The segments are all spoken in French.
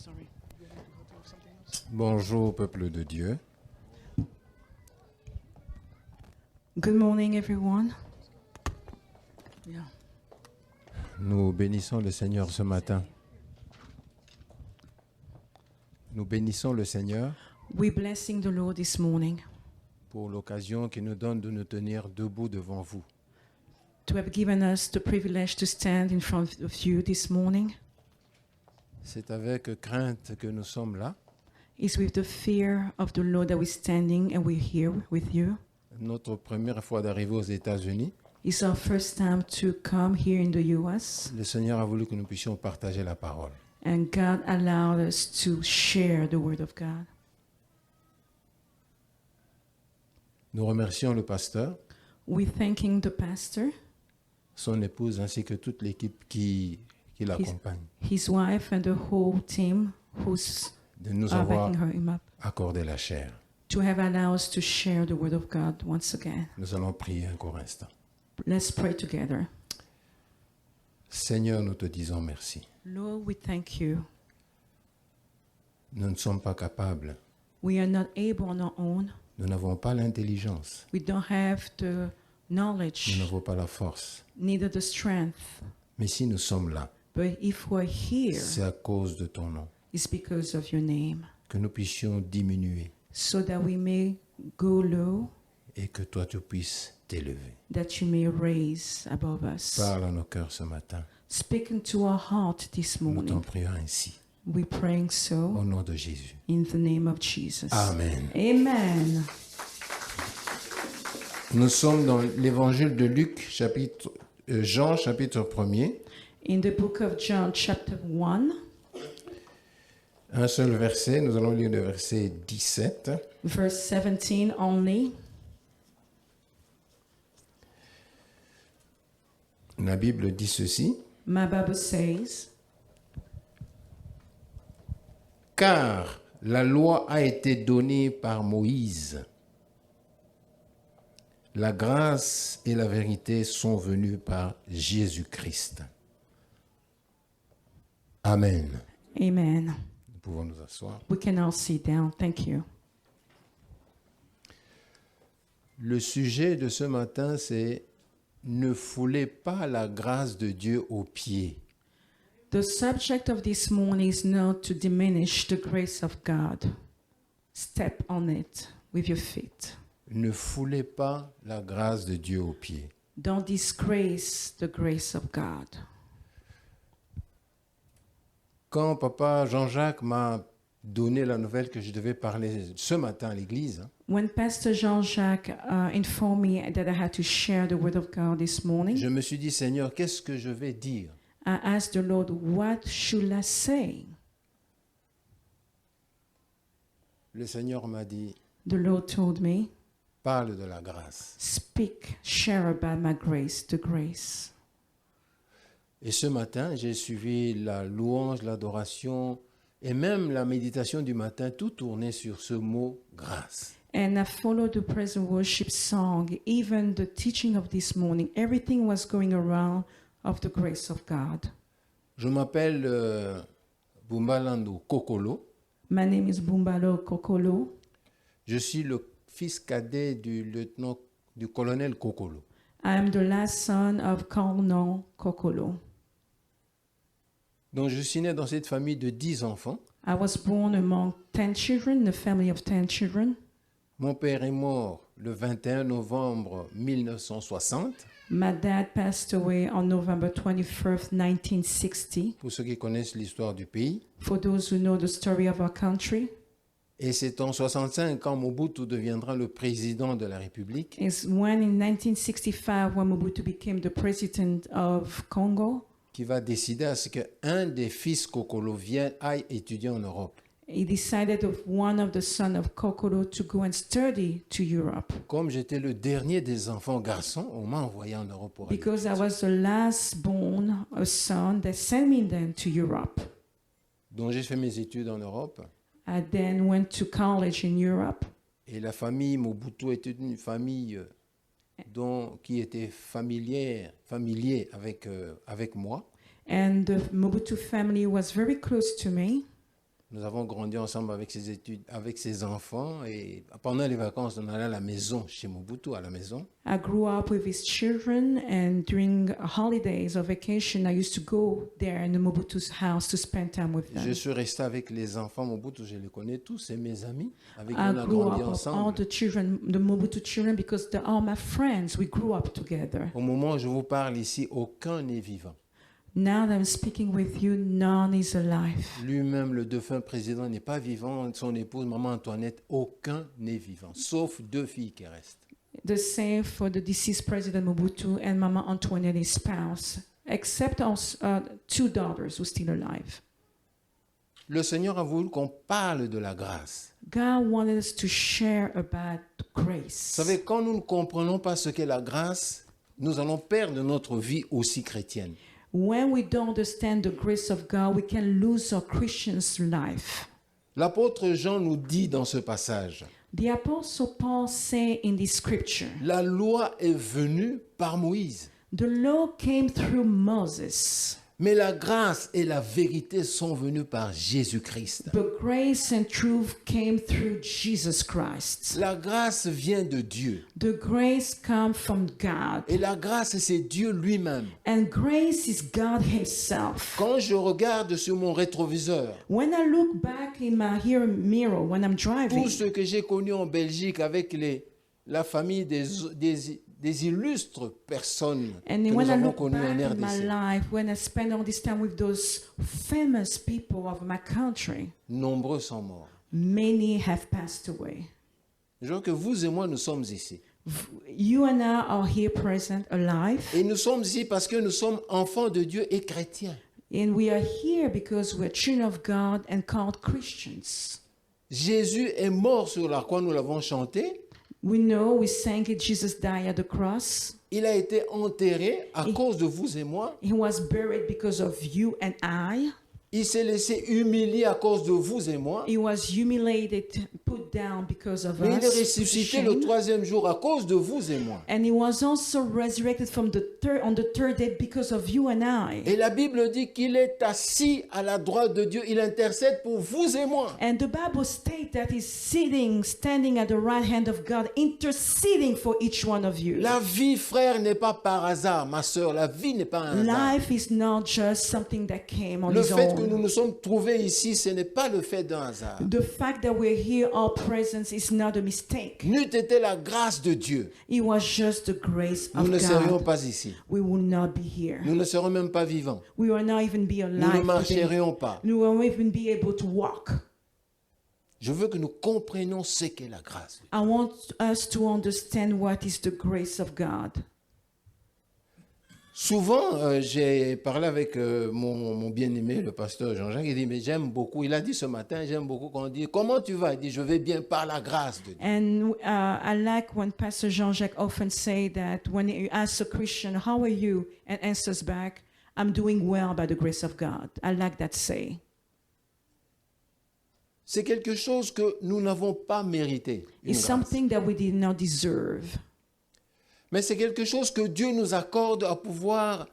sorry. Bonjour peuple de Dieu. Good morning, everyone. Yeah. Nous bénissons le Seigneur ce matin. Nous bénissons le Seigneur We're blessing the Lord this morning pour l'occasion qu'il nous donne de nous tenir debout devant vous. to have given us the privilege to stand in front of you this morning. C'est avec crainte que nous sommes là. It's with the fear of the Lord that we're standing and we're here with you. Notre première fois d'arriver aux États-Unis, It's our first time to come here in the US, le Seigneur a voulu que nous puissions partager la parole. and God allowed us to share the Word of God. Nous remercions le pasteur, We're thanking the pastor, son épouse ainsi que toute l'équipe qui l'accompagne his wife, and the whole team who's de nous avoir backing him up, accordé la chair. to have allowed us to share the Word of God once again. Nous allons prier un court instant. Let's pray together. Seigneur, nous te disons merci. Lord, we thank you. Nous ne sommes pas capables. We are not able on our own. Nous n'avons pas l'intelligence. We don't have the Nous knowledge, n'avons pas la force. neither the strength. Mais si nous sommes là, But if we're here, c'est à cause de ton nom. it's because of your name, Que nous puissions diminuer so that we may go low, et que toi tu puisses t'élever. that you may raise above us. Parle à nos cœurs ce matin. Speak into our heart this Nous t'en morning. prions ainsi. We're praying so Au nom de Jésus. in the name of Jesus. Amen. Amen. Nous sommes dans l'évangile de Luc, Jean, chapitre 1er. In the book of John, chapter 1, Un seul verset, nous allons lire le verset 17. verse 17 only. La Bible dit ceci. My Bible says, Car la loi a été donnée par Moïse. La grâce et la vérité sont venues par Jésus-Christ. Amen. Amen. Nous pouvons nous asseoir. We can all sit down. Thank you. Le sujet de ce matin, c'est « Ne foulez pas la grâce de Dieu aux pieds ». The subject of this morning is not to diminish the grace of God. Step on it with your feet. Ne foulez pas la grâce de Dieu aux pieds. Don't disgrace the grace of God. Quand papa Jean-Jacques m'a donné la nouvelle que je devais parler ce matin à l'église, When Pastor Jean-Jacques informed me that I had to share the Word of God this morning, je me suis dit, Seigneur, qu'est-ce que je vais dire? I asked the Lord, what should I say? Le Seigneur m'a dit, The Lord told me, parle de la grâce. speak, share about my grace, the grace. Et ce matin, j'ai suivi la louange, l'adoration et même la méditation du matin, tout tourné sur ce mot grâce. And I followed the praise and worship song, even the teaching of this morning. Everything was going around of the grace of God. Je m'appelle Bumbalando Kokolo. My name is Bumbalo Kokolo. Je suis le fils cadet du colonel Kokolo. I am the last son of Colonel Kokolo. Donc je suis né dans cette famille de 10 enfants. I was born among 10 children, a family of 10 children. Mon père est mort le 21 novembre 1960. My dad passed away on November 21st, 1960. Pour ceux qui connaissent l'histoire du pays. For those who know the story of our country, Et c'est en 65 quand Mobutu deviendra le président de la République is when in 1965, when Mobutu became the president of Congo, qui va décider à ce qu'un des fils Kokolo aille étudier en Europe. he decided of one of the sons of Kokolo to go and study to Europe. Comme j'étais le dernier des enfants garçons, on m'a envoyé en Europe pour aller. Because I was the last born a son, they sent me then to Europe. Donc j'ai fait mes études en Europe. I then went to college in Europe. Et la famille Mobutu était une famille qui était familier avec moi. And the Mobutu family was very close to me. Nous avons grandi ensemble avec ses études, avec ses enfants. Et pendant les vacances, on allait à la maison, chez Mobutu, à la maison. I grew up with his children, and during holidays or vacation, I used to go there in the Mobutu's house to spend time with Je them. suis resté avec les enfants Mobutu, je les connais tous, c'est mes amis. Avec qui I on a grew grandi up with all ensemble. the children, the Mobutu children, because they're all my friends. We grew up together. Au moment où je vous parle ici, aucun n'est vivant. Now that I'm speaking with you, none is alive. Lui-même, le défunt président, n'est pas vivant. Son épouse, Maman Antoinette, aucun n'est vivant, sauf 2 filles qui restent. The same for the deceased President Mobutu and Mama Antoinette, his spouse, except also, 2 daughters who are still alive. Le Seigneur a voulu qu'on parle de la grâce. God wanted us to share about grace. Vous savez, quand nous ne comprenons pas ce qu'est la grâce, nous allons perdre notre vie aussi chrétienne. When we don't understand the grace of God, we can lose our Christian's life. L'apôtre Jean nous dit dans ce passage, The Apostle Paul say in this scripture, la loi est venue par Moïse, the law came through Moses, mais la grâce et la vérité sont venues par Jésus-Christ. but grace and truth came through Jesus Christ. La grâce vient de Dieu. The grace comes from God, Et la grâce, c'est Dieu lui-même. and grace is God himself. Quand je regarde sur mon rétroviseur, When I look back in my rear mirror when I'm driving, tout ce que j'ai connu en Belgique avec la famille des illustres personnes and que when nous I avons look connues en back in my RDC, life, when I spend all this time with those famous people of my country, nombreux sont morts. many have passed away. Je vois que vous et moi, nous sommes ici. You and I are here present, alive, Et nous sommes ici parce que nous sommes enfants de Dieu et chrétiens. and we are here because we're children of God and called Christians. Jésus est mort sur la croix, nous l'avons chanté. We know we sang it, Jesus died at the cross. Il a été enterré à cause de vous et moi. He was buried because of you and I. Il s'est laissé humilier à cause de vous et moi. He was humiliated, put down because of Mais il est us. ressuscité le shame. 3e jour à cause de vous et moi. And he was also resurrected from on the third day because of you and I. Et la Bible dit qu'il est assis à la droite de Dieu. Il intercède pour vous et moi. And the Bible states that he's standing at the right hand of God, interceding for each one of you. La vie, frère, n'est pas par hasard, ma sœur. La vie n'est pas un hasard. Life is not just something that came on Le its fait que own. nous nous sommes trouvés ici, ce n'est pas le fait d'un hasard. The fact that we're here, our presence, is not a mistake. N'eût été la grâce de Dieu, It was just the grace nous of ne serions God. pas ici. We will not be here. Nous ne serions même pas vivants. We will not even be Nous ne alive today. marcherions pas. We won't even be able to walk. Je veux que nous comprenions ce qu'est la grâce. I want us to understand what is the grace of God. Souvent, j'ai parlé avec mon bien-aimé, le pasteur Jean-Jacques, il dit, mais j'aime beaucoup, il a dit ce matin, j'aime beaucoup quand on dit, comment tu vas? Il dit, je vais bien par la grâce de Dieu. And I like when Pastor Jean-Jacques often say that when you ask a Christian, how are you? And answers back, I'm doing well by the grace of God. I like that say. C'est quelque chose que nous n'avons pas mérité. une It's grâce. something that we did not deserve. Mais c'est quelque chose que Dieu nous accorde à pouvoir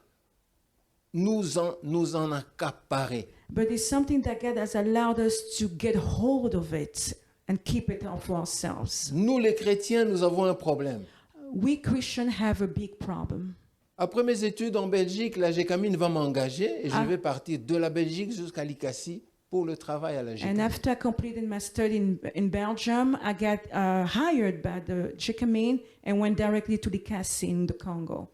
nous en accaparer. But it's something that God has allowed us to get hold of it and keep it for ourselves. Nous, les chrétiens, nous avons un problème. We Christians have a big problem. Après mes études en Belgique, la GECAMINE va m'engager et je vais partir de la Belgique jusqu'à l'ICASI pour le travail à la And GECAMINE. after completing my study in Belgium, I got hired by the JICAMINE and went directly to the CASI in the Congo.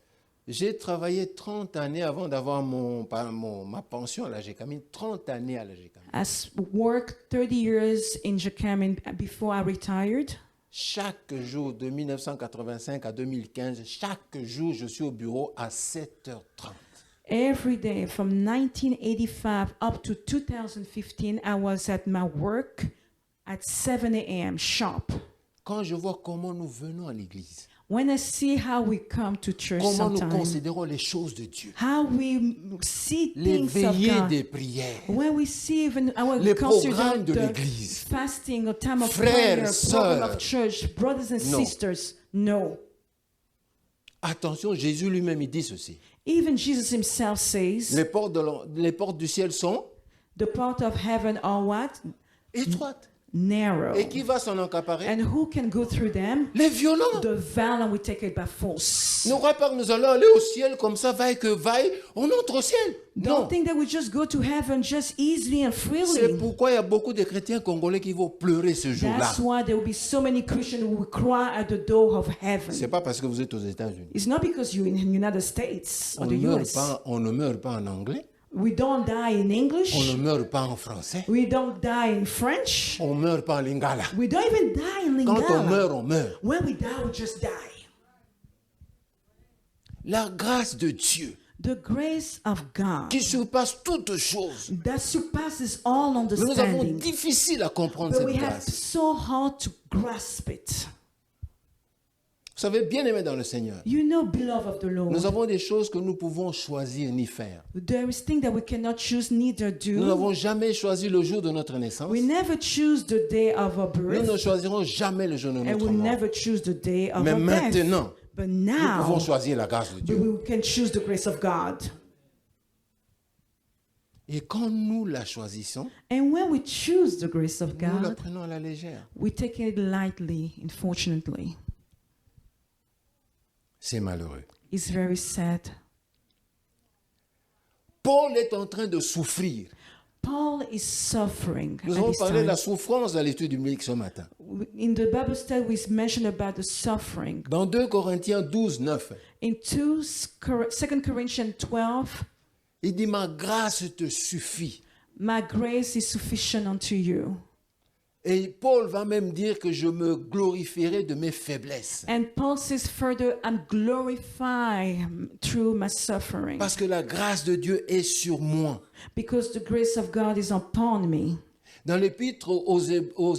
J'ai travaillé 30 années avant d'avoir ma pension à la GECAMINE, 30 années à la GECAMINE. I worked 30 years in JICAMINE before I retired. Chaque jour, de 1985 à 2015, chaque jour, je suis au bureau à 7h30. Every day from 1985 up to 2015, I was at my work at 7 a.m. sharp. Quand je vois comment nous venons à l'église, When I see how we come to church comment nous sometimes, considérons les choses de Dieu, how we see les things of veillées God, des prières, when we see even our les consider programmes de the l'église, fasting, a time of frères, prayer, program sœurs. of church, brothers and No. sisters, no. attention, Jésus lui-même, il dit ceci. Even Jesus himself says, Les portes du ciel sont The part of heaven are what? Étroites. Narrow. Et qui va s'en accaparer? And who can go through them? Les violents. The violent will take it by force. Ne croyez pas que nous allons aller au ciel comme ça, vaille que vaille, on entre au ciel. Don't Non. think that we just go to heaven just easily and C'est freely. pourquoi il y a beaucoup de chrétiens congolais qui vont pleurer ce jour-là. That's why there will be so many Christians who will cry at the door of heaven. C'est pas parce que vous êtes aux États-Unis. It's not because you're in the United States or the US. On ne meurt pas en anglais, We don't die in on English. ne meurt pas en français, We don't die in French. on ne meurt pas en lingala. We don't even die in Quand on Lingala. meurt, on meurt. When we die, we just die. La grâce de Dieu, The grace of God qui surpasse toutes choses. that surpasses all Mais nous avons understanding. difficile à comprendre But cette we have grâce. so hard to grasp it. Vous savez, bien aimé dans le Seigneur, You know, beloved of the nous Lord, avons des choses que nous pouvons choisir ni faire. there is things that we cannot choose, neither Nous do. n'avons jamais choisi le jour de notre naissance. We never choose the day of our Nous ne birth, choisirons jamais le jour de and notre we mort. never choose the day of Mais our death. maintenant, But nous pouvons now, choisir la grâce de Dieu. we can choose the grace of God. Et quand nous la choisissons, And when we choose the grace of nous la God, prenons à la légère. we take it lightly, unfortunately. C'est malheureux. It's very sad. Paul est en train de souffrir. Paul is suffering Nous at avons this parlé de time. la souffrance dans l'étude biblique ce matin. In the Bible study, we mentioned about the suffering. Dans 2 Corinthiens 12, 9, In 2 Corinthians 12, il dit « Ma grâce te suffit ». my grace is sufficient unto you. Et Paul va même dire que je me glorifierai de mes faiblesses. And Paul says further, I'm glorified through my suffering Parce que la grâce de Dieu est sur moi. because the grace of God is upon me. Dans l'épître aux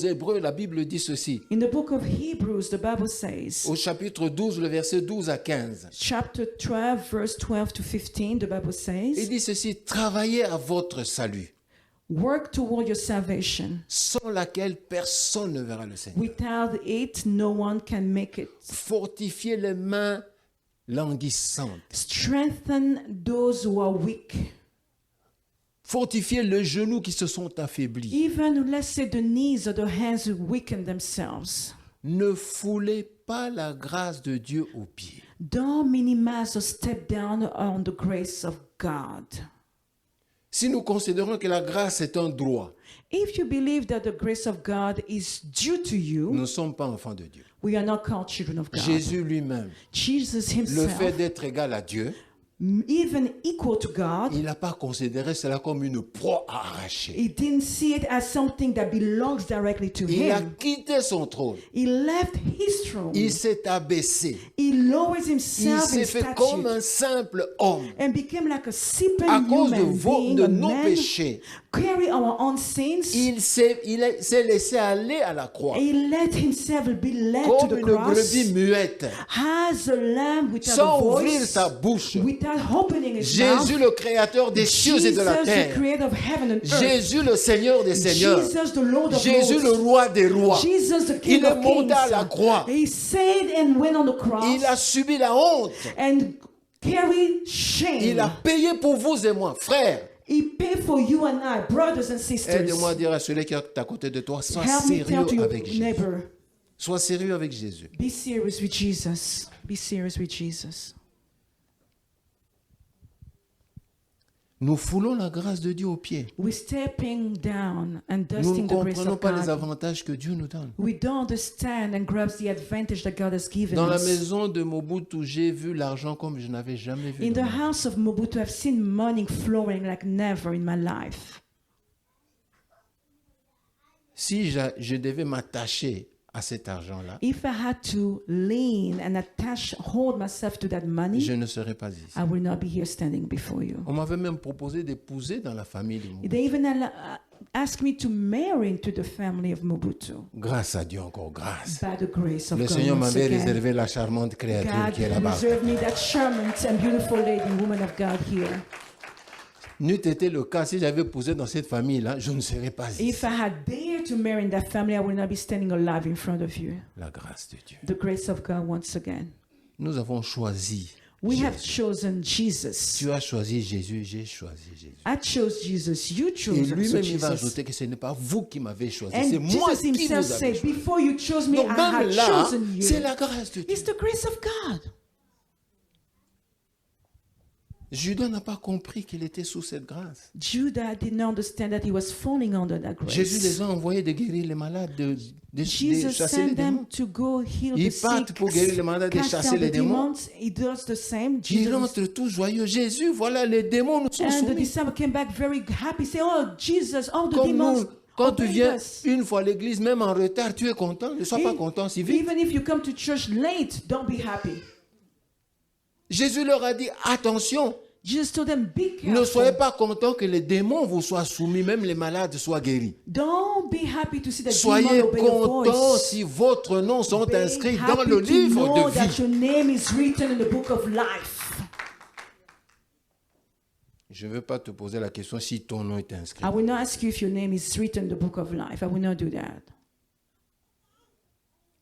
Hébreux, la Bible dit ceci. In the book of Hebrews, the Bible says, Au chapitre 12, le verset 12 à 15. chapter 12, verse 12 to 15, the Bible Il says, dit ceci, travaillez à votre salut, work toward your salvation. sans laquelle personne ne verra le Seigneur. Without it, no one can make it. Fortifiez les mains languissantes. Strengthen those who are weak. Fortifiez les genoux qui se sont affaiblis. Even, let's say, the knees or the hands who weaken themselves. Ne foulez pas la grâce de Dieu aux pieds. Don't minimize or step down on the grace of God. Si nous considérons que la grâce est un droit, If you believe that the grace of God is due to you, nous ne sommes pas enfants de Dieu. we are not called children of God. Jésus lui-même, Jesus le himself, fait d'être égal à Dieu, even equal to God, il n'a pas considéré cela comme une proie à arracher. he didn't see it as something that belongs directly to Il a him. quitté son trône. He left his throne. Il s'est abaissé. He lowered Il himself s'est in fait comme stature un simple homme. and became like a simple À cause human being, de a nos man, péchés, carry our own sins. il s'est laissé aller à la croix. He let himself be led to Comme the une cross brebis muette, as a lamb without a sans ouvrir voice, sa bouche. without opening his Jésus, mouth. le créateur des cieux et de la Jesus, the terre. creator of heaven and earth. Jésus, le Seigneur des seigneurs. Jesus, the Lord of Jésus, le lords. roi des rois. Jesus, the King Il est of monté à la kings. croix. He said and went on the cross Il a subi la honte. and carried Il shame. a payé pour vous et moi. Frère, He paid for you and I, brothers and sisters. aide-moi à dire à celui qui est à côté de toi, sois Help me tell to sérieux your avec Jésus. neighbor, Sois sérieux avec Jésus. be serious with Jesus. Be serious with Jesus. Nous foulons la grâce de Dieu aux pieds. We're stepping down and Nous ne dusting the grace comprenons of pas les God. avantages que Dieu nous donne. We don't understand and grasp the advantage that God has given Dans la us. maison de Mobutu, j'ai vu l'argent comme je n'avais jamais vu. In de the ma vie. house of Mobutu, I've seen money flowing like never in my life. Si je devais m'attacher à cet argent-là, If I had to lean and hold myself to that money, je ne serais pas ici. I will not be here standing before you. On m'avait même proposé d'épouser dans la famille de Mobutu. They even asked me to marry into the family of Mobutu. Grâce à Dieu, encore grâce. By the grace of Le God. Seigneur once m'avait again. réservé la charmante créature God qui est là-bas. reserved me that charmant and beautiful lady, woman of God here. N'eût été le cas, si j'avais épousé dans cette famille-là, je ne serais pas ici. If I had dared to marry in that family, I would not be standing alive in front of you. La grâce de Dieu. The grace of God once again. Nous avons choisi We have Jésus. chosen Jesus. Tu as choisi Jésus, j'ai choisi Jésus. I chose Jesus. You Et chose lui-même, il va Jesus. ajouter que ce n'est pas vous qui m'avez choisi, And c'est moi Jesus qui vous himself avez said, choisi. before you chose me, Donc I même had là, chosen c'est you. la grâce de Dieu. It's the grace of God. Judas n'a pas compris qu'il était sous cette grâce. Judah did not understand that he was falling under that Jésus les grace. a envoyés de guérir les malades, de Jesus chasser les sent démons. them to go heal the Ils partent sick, pour guérir les malades et cast chasser out les the démons. demons. He does the same. Ils Jesus, rentrent tous joyeux. Jésus, voilà, les démons nous sont and the soumis. disciples came back very happy, say, "Oh Jesus, all the Comme demons nous, quand tu obeyed viens us." une fois à l'église, même en retard, tu es content. Ne sois pas content si vite. Even if you come to church late, don't be happy. Jésus leur a dit, attention, Jesus told them, "Be ne soyez careful. pas contents que les démons vous soient soumis, même les malades soient guéris. Don't be happy to see that Soyez demons obey your contents voice. si votre nom sont Be inscrits dans happy le to livre know de that vie. your name is written in the book of life." Je ne veux pas te poser la question si ton nom est inscrit. I will not ask you if your name is written in the book of life. I will not do that.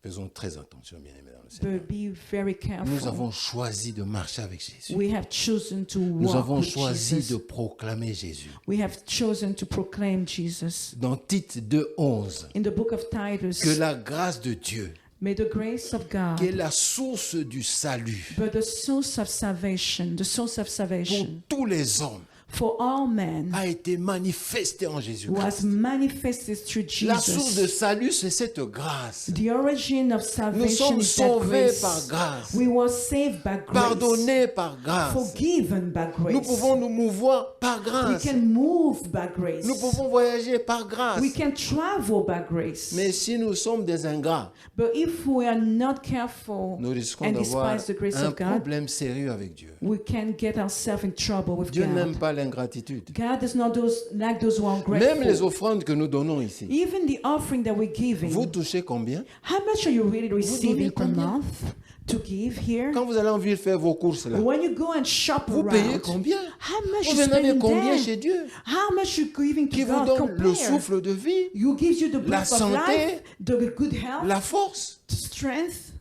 Faisons très attention, bien-aimés dans le Seigneur. But be very careful. Nous avons choisi de marcher avec Jésus. We have chosen to Nous walk avons with choisi Jesus. de proclamer Jésus. We have chosen to proclaim Jesus. Dans Tite 2:11, In the book of Titus, que la grâce de Dieu, may the grace of God, qui est la source du salut but the source of salvation, the source of pour salvation tous les hommes, for all men, a été manifestée en Jésus. was manifested through La source de Jesus. salut, c'est cette grâce. The origin of Nous salvation sommes is that sauvés par grace. grâce, We were saved by grace, pardonnés par grâce. forgiven by Nous grace. pouvons nous mouvoir par We grâce. can move by grace. Nous pouvons voyager par grâce. We can travel by grace. Mais si nous sommes des ingrats, But if we are not careful nous risquons and d'avoir despise the grace un of God, problème sérieux avec Dieu. we can get ourselves in trouble with Dieu n'aime God. pas l'ingratitude. God does not like those who are Même les ungrateful. offrandes que nous donnons ici. Even the offering that we're giving, Vous touchez combien? how much are you really receiving per combien? month to give here? Quand vous allez en ville faire vos courses là, When you go and shop vous payez around, combien? how much Vous you en avez spending combien there? chez Dieu? How much you giving Qui to vous God? donne le Compare. souffle de vie, You gives you the la breath of santé, life, the good health, la force. strength.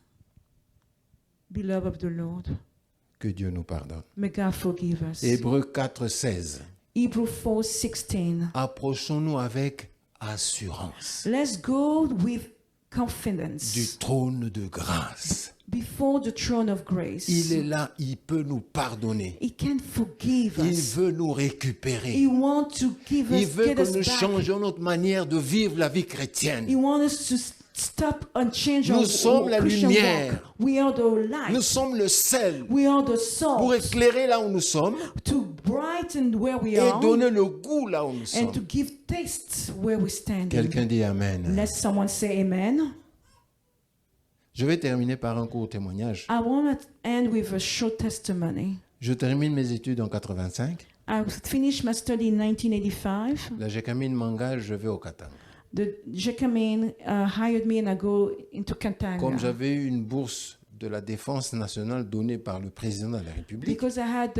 Beloved of the Lord, Que Dieu nous pardonne. may God forgive us. Hébreux 4:16. Hebrews 4:16. Approchons-nous avec assurance Let's go with du confidence trône de grâce. before the throne of grace. Il est là, il peut nous pardonner. He can forgive Il us. veut nous récupérer. He wants to give Il us, veut get que us nous back. changions notre manière de vivre la vie He chrétienne. wants us to stop and change Nous our sommes la Christian lumière. walk. We are the Nous light. sommes le sel We are the pour salt éclairer là où nous sommes to brighten where we et are donner le goût là où nous and to sommes. give taste where we stand. Quelqu'un dit Amen. Let someone say amen. Je vais terminer par un court témoignage. I want to end with a short testimony. Je termine mes études en 85. I finished my study in 1985. La Gécamine m'engage, je vais au Katanga. The Jacqueline hired me and I go into Comme Katanga. j'avais eu une bourse de la défense nationale donnée par le président de la République, Because I had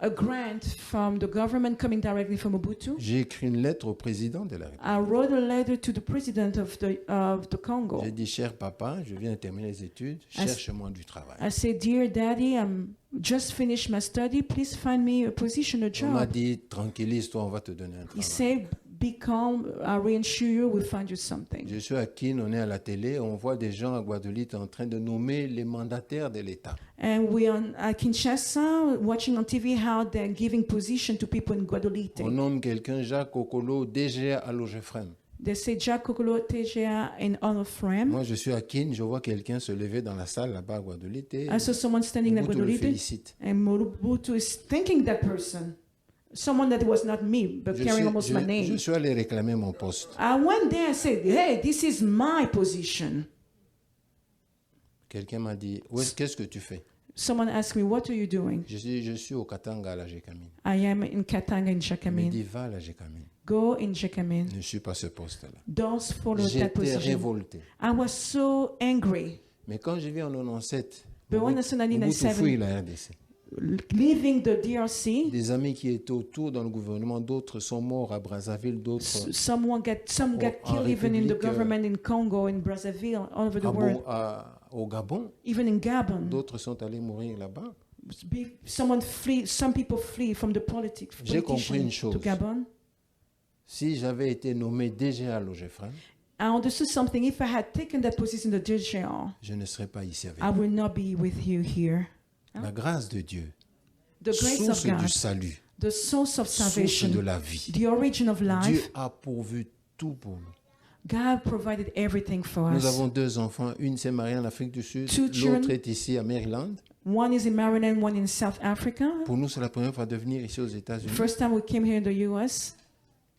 a grant from the government coming directly from Ubuntu. j'ai écrit une lettre au président de la République. I wrote a letter to the president of the Congo. J'ai dit, cher papa, je viens de terminer les études, cherche-moi du travail. I said, "Dear Daddy, I'm just finished my study. Please find me a position, a On m'a job." dit, tranquillise-toi, on va te donner un He travail. said, "Be calm. I reassure you, we'll find you something." Je suis à Kin, on est à la télé, on voit des gens à Guadeloupe en train de nommer les mandataires de l'État. And we are at Kinshasa watching on TV how they're giving position to people in Guadeloupe. On nomme quelqu'un, Jacques Okolo, DGA à Logefrem. They say Jack Kokolo TGA in honor frame. Moi, je suis à Kin, je vois quelqu'un se lever dans la salle là-bas à Guadeloupe et I saw someone standing in Mobutu le Guadeloupe, félicite. and Mobutu is thanking that person. Someone that was not me, but carrying almost my je name. suis allé réclamer mon poste. I went there and said, "Hey, this is my position." Quelqu'un m'a dit, qu'est-ce que tu fais? Someone asked me, "What are you doing?" Je suis au Katanga à la Gécamine. I am in Katanga in Il me Jacquemin. dit, va à la Gécamine. Go in Jacquemin. Je ne suis pas ce poste-là. Don't follow that J'étais position. révolté. I was so angry. Mais quand je vis en 97, But when I was in Mobutu 97, fouille la RDC. leaving the DRC, Des amis qui étaient autour dans le gouvernement, d'autres sont morts à Brazzaville, d'autres some got killed even in the République, government in Congo, in Brazzaville, all over the world. à au Gabon. Even in Gabon, D'autres sont allés mourir là-bas. some people flee from the J'ai compris une politician to chose. Gabon. Si j'avais été nommé DG à Logefrem, I understood something. If I had taken that position in the DGR, je ne serais pas ici avec I vous. will not be with you here. La grâce de Dieu, The grace of source du God, salut, the source of source salvation, de la vie. the origin of Dieu life. a pourvu tout pour nous. God provided everything for Nous us. avons 2 enfants. Une s'est mariée en Afrique du Sud, Two l'autre children. est ici à Maryland. One is in Maryland, one in South Africa. Pour nous, c'est la première fois de venir ici aux États-Unis. First time we came here in the U.S.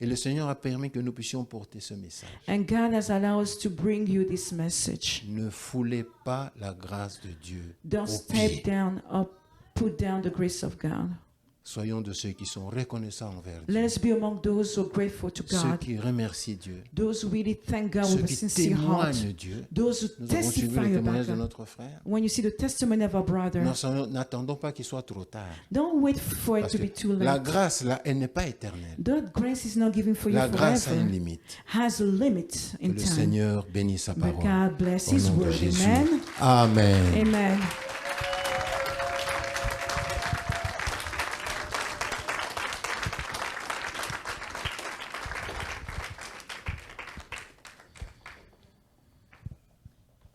Et le Seigneur a permis que nous puissions porter ce message. And God has allowed us to bring you this message. Ne foulez pas la grâce de Dieu Don't au step pied. down or put down the grace of God. Soyons de ceux qui sont reconnaissants envers Let Dieu, us be among those who are grateful to ceux God, qui remercient Dieu, those who really thank God ceux with a qui sincere heart, témoignent Dieu. those who Nous avons suivi testify le about témoignage de God. notre frère. When you see the testimony of our brother, N'attendons pas qu'il soit trop tard. don't wait for it Parce to que be too la late. grâce, là, elle n'est pas éternelle. That grace is not given for you La grâce a une forever. limite. Has a limit Que in le time. Seigneur bénisse sa But parole. God bless Au His nom de word. Jésus. Amen. Amen. Amen.